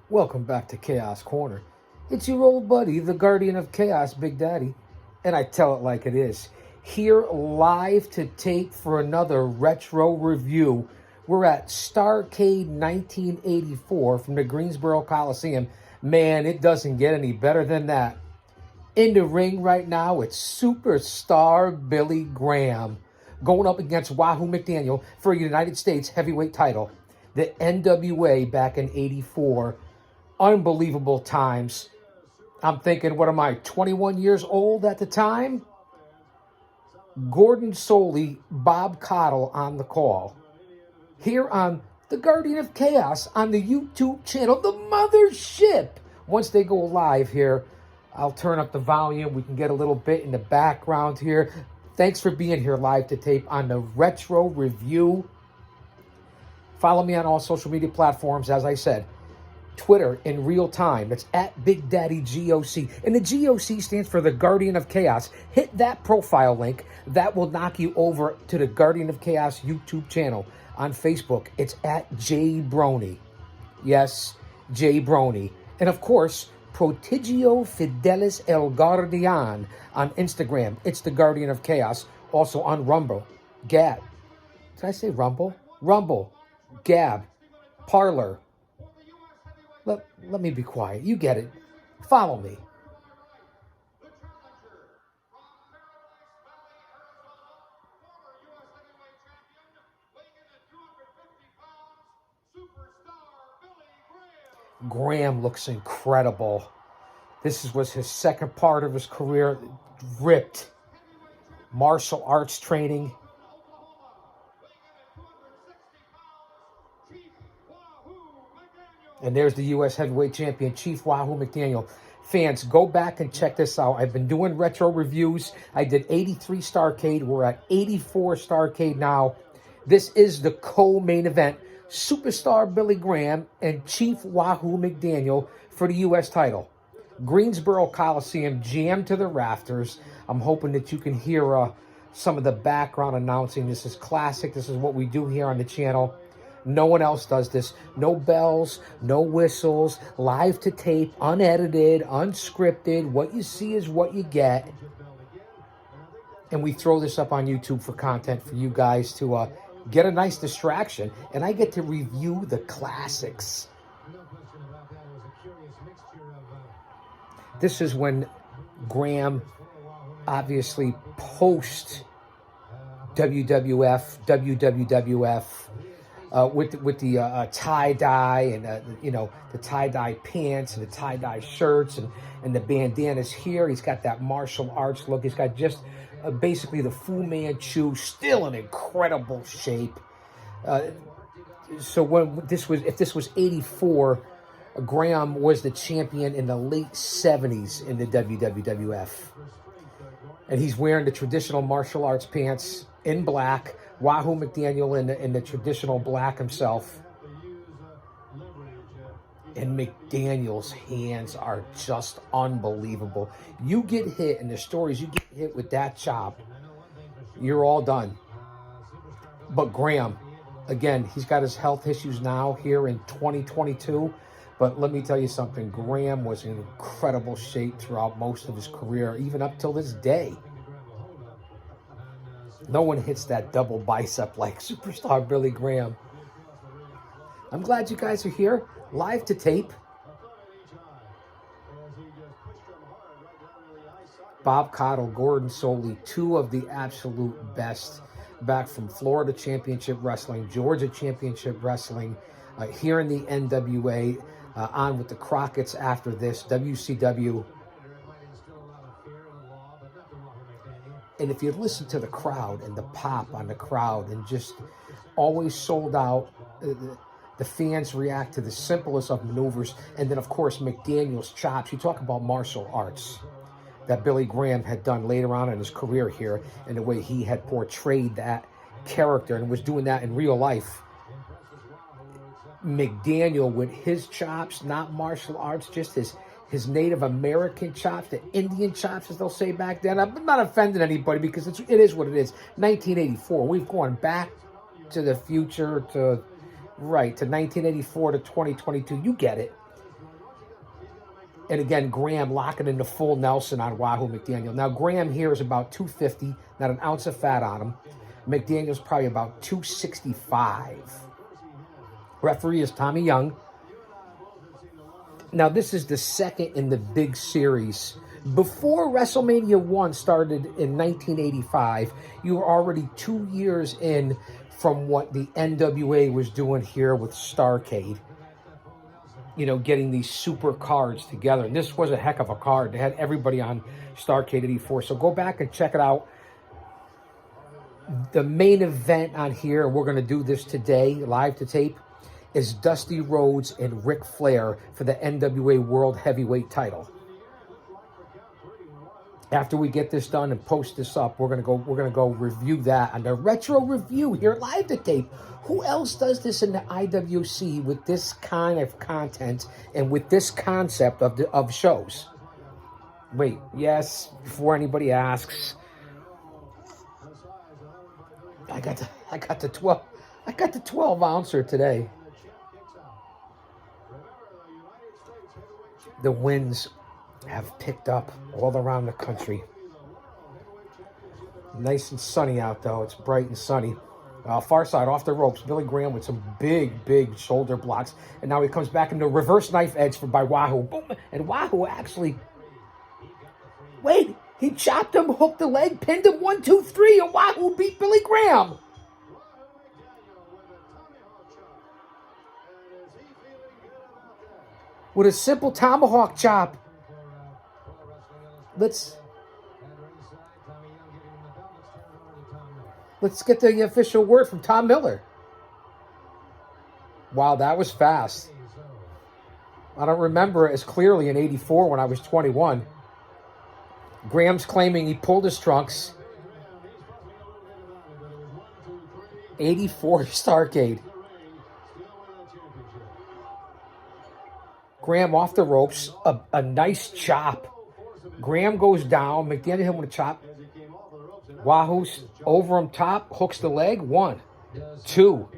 Welcome back to Chaos Corner. It's your old buddy, the Guardian of Chaos, Big Daddy, and I tell it like it is. Here live to tape for another retro review. We're at Starrcade 1984 from the Greensboro Coliseum. Man, it doesn't get any better than that. In the ring right now, it's superstar Billy Graham going up against Wahoo McDaniel for a United States heavyweight title. The NWA back in '84. Unbelievable times. I'm thinking, what am I, 21 years old at the time? Gordon Soley, Bob Cottle on the call. Here on the Guardian of Chaos on the YouTube channel, the mothership. Once they go live here, I'll turn up the volume. We can get a little bit in the background here. Thanks for being here live to tape on the retro review. Follow me on all social media platforms, as I said. Twitter in real time. It's at Big Daddy GOC. And the GOC stands for the Guardian of Chaos. Hit that profile link. That will knock you over to the Guardian of Chaos YouTube channel. On Facebook, it's at J Brony. Yes, J Brony. And of course, Prodigio Fidelis El Guardian on Instagram. It's the Guardian of Chaos. Also on Rumble. Gab. Did I say Rumble? Rumble. Gab. Parlor. Let me be quiet. You get it. Follow me. Graham looks incredible. This was his second part of his career. Ripped. Martial arts training. And there's the U.S. Heavyweight Champion, Chief Wahoo McDaniel. Fans, go back and check this out. I've been doing retro reviews. I did 83 Starrcade. We're at 84 Starrcade now. This is the co-main event. Superstar Billy Graham and Chief Wahoo McDaniel for the U.S. title. Greensboro Coliseum jammed to the rafters. I'm hoping that you can hear some of the background announcing. This is classic. This is what we do here on the channel. No one else does this. No bells, no whistles, live to tape, unedited, unscripted. What you see is what you get. And we throw this up on YouTube for content for you guys to get a nice distraction. And I get to review the classics. This is when Graham, obviously post WWF, with the tie-dye and, the tie-dye pants and the tie-dye shirts and the bandanas here. He's got that martial arts look. He's got just basically the Fu Manchu, still in incredible shape. So if this was 84, Graham was the champion in the late 70s in the WWF. And he's wearing the traditional martial arts pants in black. Wahoo McDaniel in the traditional black himself. And McDaniel's hands are just unbelievable. You get hit, and the stories you get hit with that chop, you're all done. But Graham, again, he's got his health issues now here in 2022. But let me tell you something. Graham was in incredible shape throughout most of his career, even up till this day. No one hits that double bicep like superstar Billy Graham. I'm glad you guys are here, live to tape. Bob Cottle, Gordon Soley, two of the absolute best back from Florida Championship Wrestling, Georgia Championship Wrestling, here in the NWA, on with the Crockett's after this, WCW. And if you listen to the crowd and the pop on the crowd and just always sold out, the fans react to the simplest of maneuvers. And then, of course, McDaniel's chops. You talk about martial arts that Billy Graham had done later on in his career here and the way he had portrayed that character and was doing that in real life. McDaniel with his chops, not martial arts, just his Native American chops, the Indian chops, as they'll say back then. I'm not offending anybody because it is what it is. 1984. We've gone back to the future to 1984 to 2022. You get it. And again, Graham locking in the full Nelson on Wahoo McDaniel. Now, Graham here is about 250, not an ounce of fat on him. McDaniel's probably about 265. Referee is Tommy Young. Now, this is the second in the big series. Before WrestleMania 1 started in 1985, you were already 2 years in from what the NWA was doing here with Starrcade. You know, getting these super cards together. And this was a heck of a card. They had everybody on Starrcade '84. So go back and check it out. The main event on here, we're going to do this today, live to tape, is Dusty Rhodes and Ric Flair for the NWA World Heavyweight title. After we get this done and post this up, we're gonna go review that on the retro review here live to tape. Who else does this in the IWC with this kind of content and with this concept of shows? Wait, yes, before anybody asks, I got the 12 ouncer today. The winds have picked up all around the country. Nice and sunny out, though. It's bright and sunny. Far side off the ropes. Billy Graham with some big shoulder blocks. And now he comes back into reverse knife edge by Wahoo. Boom. And Wahoo actually... Wait! He chopped him, hooked the leg, pinned him 1, 2, 3, and Wahoo beat Billy Graham. With a simple tomahawk chop. Let's get the official word from Tom Miller. Wow, that was fast. I don't remember it as clearly in '84 when I was 21. Graham's claiming he pulled his trunks. '84 Starrcade. Graham off the ropes. A nice chop. Graham goes down. McDaniel hit him with a chop. Wahoo's over him top. Hooks the leg. 1, 2.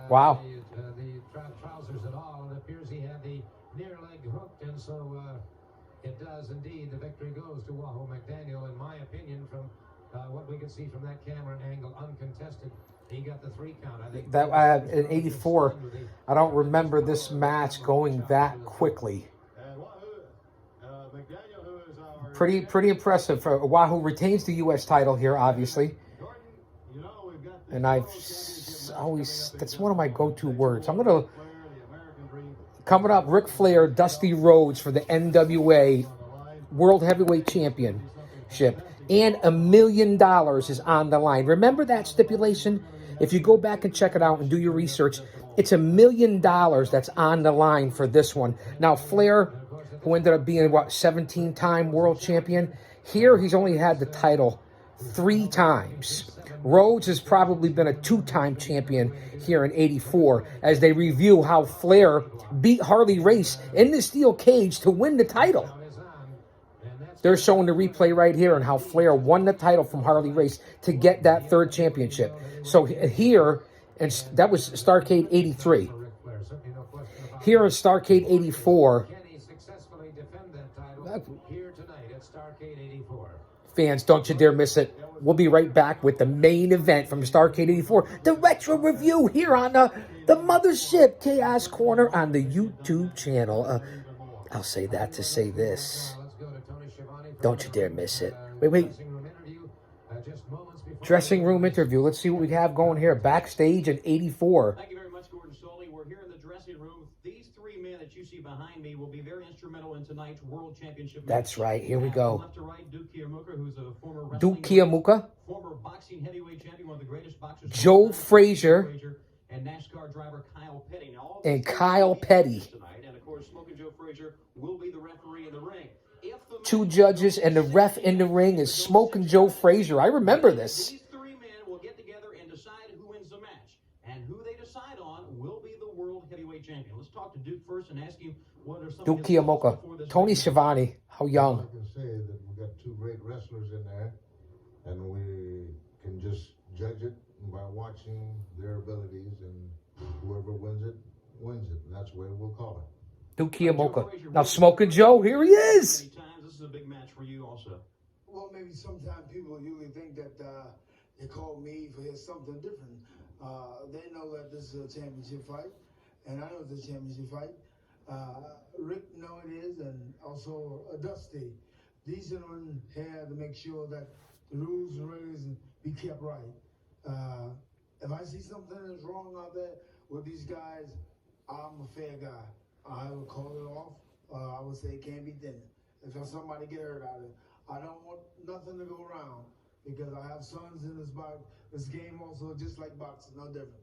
Wow. It does indeed. The victory goes to Wahoo McDaniel, in my opinion, from what we could see from that camera angle, uncontested. He got the 3 count. I think that in '84, I don't remember this match going that quickly. Pretty impressive. Wahoo retains the U.S. title here, obviously. And I've always, that's one of my go-to words. I'm going to, coming up, Ric Flair, Dusty Rhodes for the NWA World Heavyweight Championship. And $1 million is on the line. Remember that stipulation? If you go back and check it out and do your research, it's $1 million that's on the line for this one. Now, Flair, who ended up being, 17-time world champion, here he's only had the title 3 times. Rhodes has probably been a 2-time champion here in '84 as they review how Flair beat Harley Race in the steel cage to win the title. They're showing the replay right here on how Flair won the title from Harley Race to get that 3rd championship. So here, and that was Starrcade '83. Here in Starrcade '84, fans, don't you dare miss it. We'll be right back with the main event from Starrcade '84, the retro review here on the Mothership Chaos Corner on the YouTube channel. I'll say that to say this. Don't you dare miss it. Wait. Dressing room interview. Let's see what we have going here. Backstage in '84. Thank you very much, Gordon Soley. We're here in the dressing room. These 3 men that you see behind me will be very instrumental in tonight's World Championship match. That's right. Here we go. Left to right, Duke Kiyomuka, who's a former former boxing heavyweight champion, one of the greatest boxers. Joe Frazier. And NASCAR driver Kyle Petty. Now, and Kyle Petty. Tonight, and of course, Smoking Joe Frazier will be the referee in the ring. 2 judges, and the ref in the ring is Smoking Joe Frazier. I remember this. These 3 men will get together and decide who wins the match. And who they decide on will be the World Heavyweight Champion. Let's talk to Duke first and ask him what are some Duke Kiyomuka. Tony Schiavone. How young. I can say that we got 2 great wrestlers in there, and we can just judge it by watching their abilities, and whoever wins it, and that's the way we'll call it. Duke Kiyomoka. Now, Smoking Joe, here he is. Many times. This is a big match for you also. Well, maybe sometimes people usually think that they call me for something different. They know that this is a championship fight, and I know it's a championship fight. Rick know it is, and also Dusty. These gentlemen here to make sure that the rules and regulations be kept right. If I see something that's wrong out there with these guys, I'm a fair guy. I will call it off. I would say it can't be done. If somebody get hurt out of it, I don't want nothing to go around because I have sons in this game also, just like boxing, no different.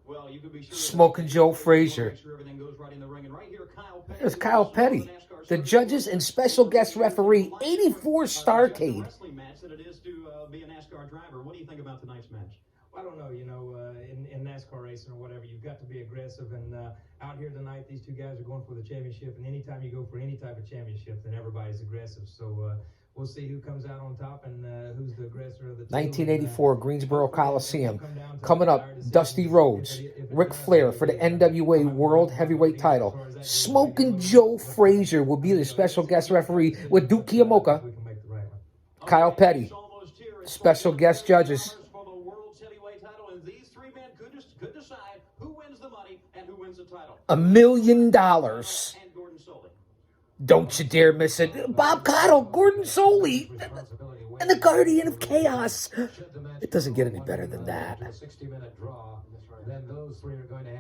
Well, you can be sure Smoking Joe Frazier. make sure everything goes right in the ring. And right here, Kyle Petty. There's Kyle Petty, the judges and special guest referee, 84 Starrcade. Wrestling match that it is to be a NASCAR driver. What do you think about tonight's match? I don't know, in NASCAR racing or whatever, you've got to be aggressive. And out here tonight, these two guys are going for the championship. And anytime you go for any type of championship, then everybody's aggressive. So we'll see who comes out on top and who's the aggressor of the two. 1984 Greensboro Coliseum. Coming up, Dusty Rhodes, Ric Flair for the NWA World Heavyweight title. Smoking Joe Frazier will be the special guest referee with Duke Kiyomoka. We can make the right one. Kyle Petty, special guest judges. For the world's heavyweight title, and these three men could decide who wins the money and who wins the title. $1 million. And Gordon Soley. Don't you dare miss it. Bob Cottle, Gordon Soley, and the Guardian of Chaos. It doesn't get any better than that. A 60-minute draw. Then those three are going to have